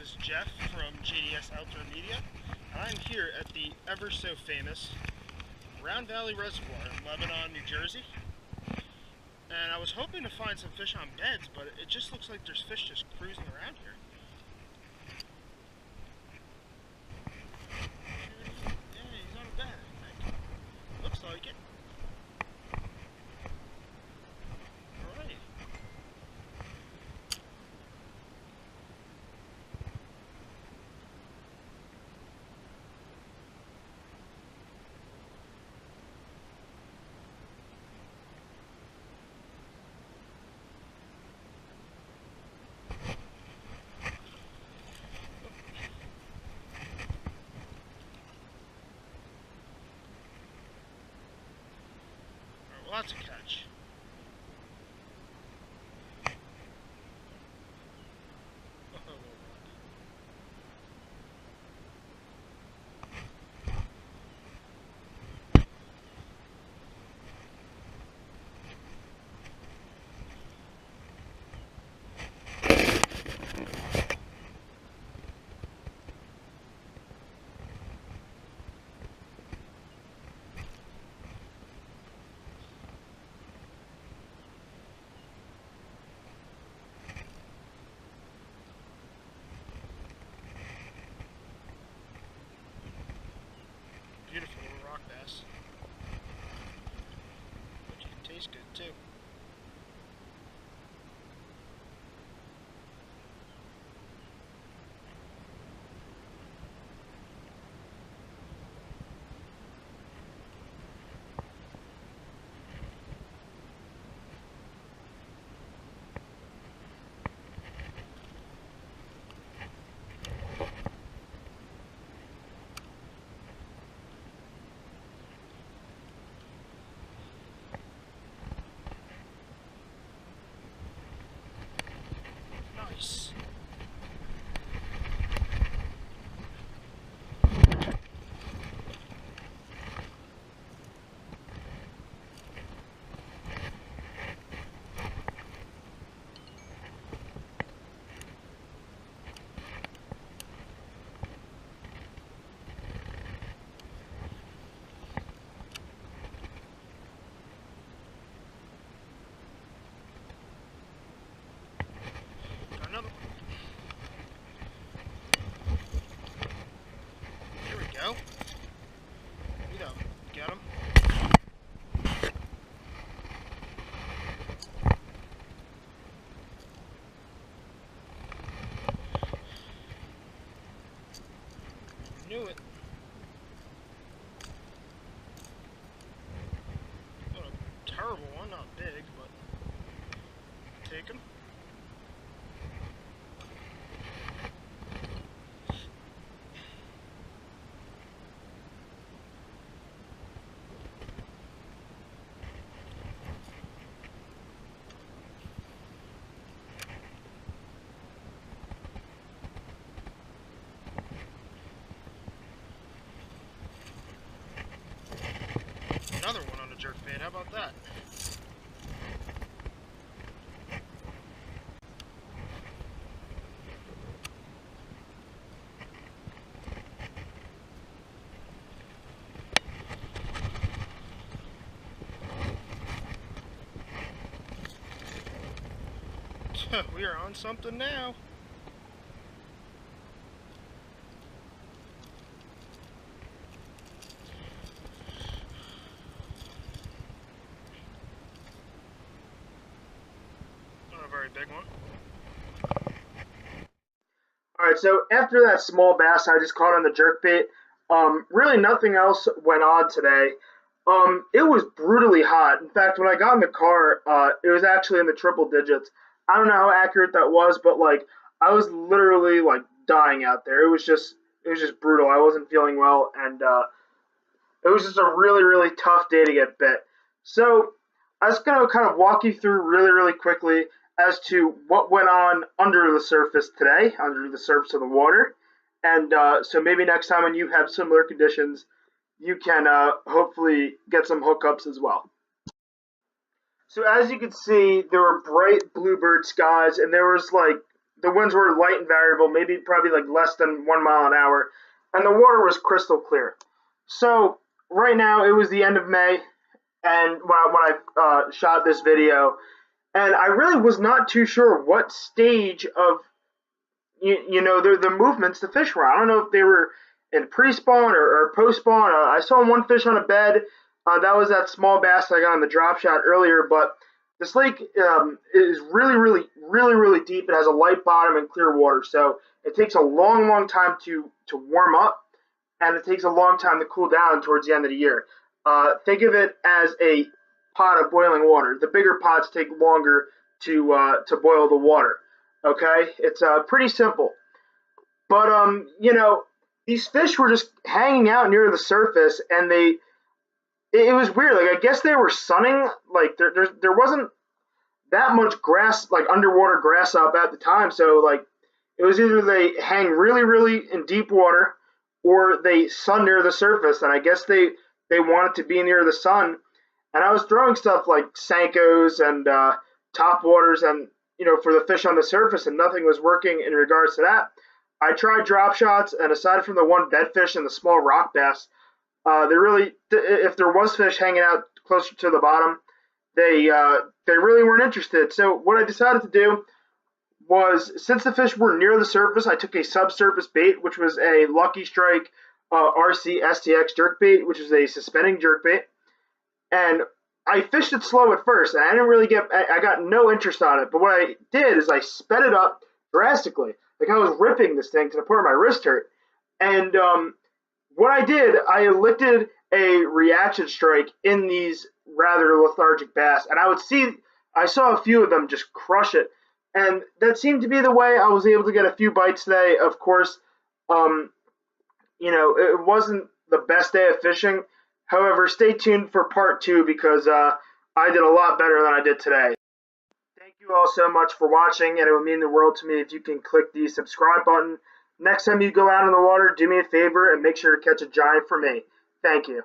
is Jeff from JDS Outdoor Media, and I'm here at the ever so famous Valley Reservoir in Lebanon, New Jersey. And I was hoping to find some fish on beds, but it just looks like there's fish just cruising around here. Yeah, he's on a bed, I think. Looks like it. Alright. Well, that's a catch. Beautiful little rock bass. But you can taste good too. Nice. Another one. Here we go. You know, get him. Knew it. Not a terrible one, not big, but take him. Another one on the jerkbait, how about that? We are on something now. Very big one. Alright, so after that small bass I just caught on the jerkbait, really nothing else went on today. It was brutally hot. In fact, when I got in the car, it was actually in the triple digits. I don't know how accurate that was, but like I was literally like dying out there. It was just brutal. I wasn't feeling well, and it was just a really tough day to get bit. So I was going to kind of walk you through really quickly as to what went on under the surface today, under the surface of the water. And so maybe next time when you have similar conditions, you can hopefully get some hookups as well. So as you can see, there were bright bluebird skies, and there was like the winds were light and variable, maybe probably like less than 1 mile an hour, and the water was crystal clear. So right now it was the end of May, and when I shot this video, and I really was not too sure what stage of the movements the fish were. I don't know if they were in pre-spawn or post-spawn. I saw one fish on a bed. That was that small bass I got on the drop shot earlier. But this lake is really, really, really, really deep. It has a light bottom and clear water, so it takes a long, long time to warm up, and it takes a long time to cool down towards the end of the year. Think of it as a pot of boiling water. The bigger pots take longer to boil the water. Okay, it's pretty simple. But these fish were just hanging out near the surface, and it was weird. Like, I guess they were sunning. Like, there wasn't that much grass, like underwater grass up at the time. So like, it was either they hang really, really in deep water, or they sun near the surface. And I guess they wanted to be near the sun. And I was throwing stuff like Senkos and top waters, and for the fish on the surface, and nothing was working in regards to that. I tried drop shots, and aside from the one bedfish and the small rock bass, if there was fish hanging out closer to the bottom, they really weren't interested. So what I decided to do was, since the fish were near the surface, I took a subsurface bait, which was a Lucky Strike RC STX jerkbait, which is a suspending jerkbait, and I fished it slow at first, and I got no interest on it. But what I did is I sped it up drastically. Like, I was ripping this thing to the point where my wrist hurt. And what I did, I elicited a reaction strike in these rather lethargic bass, and I saw a few of them just crush it. And that seemed to be the way I was able to get a few bites today. Of course, it wasn't the best day of fishing. However, stay tuned for part 2, because I did a lot better than I did today. Thank you all so much for watching, and it would mean the world to me if you can click the subscribe button. Next time you go out in the water, do me a favor and make sure to catch a giant for me. Thank you.